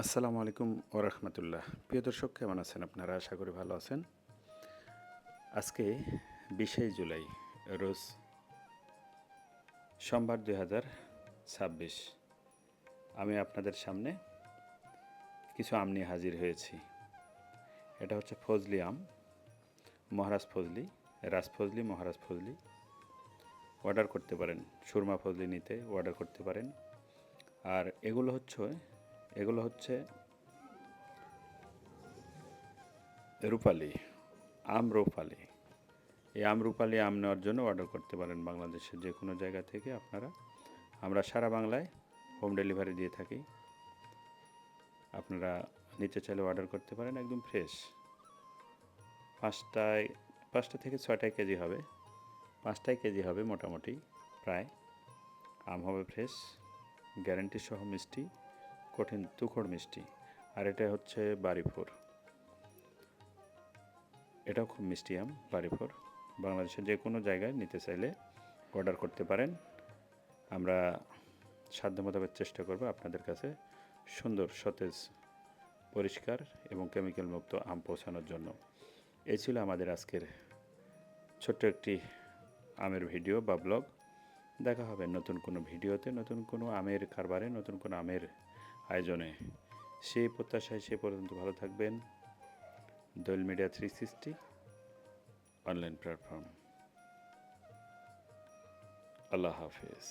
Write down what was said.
আসসালামু আলাইকুম ওরহমতুল্লাহ। প্রিয় দর্শক, কেমন আছেন আপনারা? আশা করি ভালো আছেন। আজকে 20 জুলাই, রোজ সোমবার 2026। আমি আপনাদের সামনে কিছু আম নিয়ে হাজির হয়েছি। এটা হচ্ছে ফজলি আম, মহারাজ ফজলি, রাজফজলি, মহারাজ ফজলি। অর্ডার করতে পারেন, সুরমা ফজলি নিতে অর্ডার করতে পারেন। আর এগুলো হচ্ছে রূপালি আম, রূপালি। এই আমরুপালি আম নেওয়ার জন্য অর্ডার করতে পারেন বাংলাদেশের যে কোনো জায়গা থেকে আপনারা। আমরা সারা বাংলায় হোম ডেলিভারি দিয়ে থাকি। আপনারা নিতে চাইলে অর্ডার করতে পারেন। একদম ফ্রেশ, পাঁচটা থেকে ছয়টায় কেজি হবে, 5টায় কেজি হবে মোটামুটি। প্রায় আম হবে ফ্রেশ, গ্যারান্টি সহ মিষ্টি, কঠিন তুখড় মিষ্টি। আর এটা হচ্ছে বাড়িফোর, এটাও খুব মিষ্টি আম বাড়িফোর। বাংলাদেশের যে কোনো জায়গায় নিতে চাইলে অর্ডার করতে পারেন। আমরা সাধ্য মোতাবেক চেষ্টা করব আপনাদের কাছে সুন্দর, সতেজ, পরিষ্কার এবং কেমিক্যাল মুক্ত আম পৌঁছানোর জন্য। এই ছিল আমাদের আজকের ছোট্ট একটি আমের ভিডিও বা ব্লগ। দেখা হবে নতুন কোনো ভিডিওতে, নতুন কোনো আমের কারবারে, নতুন কোনো আমের আয়োজনে। সেই প্রত্যাশায় সে পর্যন্ত ভালো থাকবেন। দোয়েল মিডিয়া 360 অনলাইন প্ল্যাটফর্ম। আল্লাহ হাফেজ।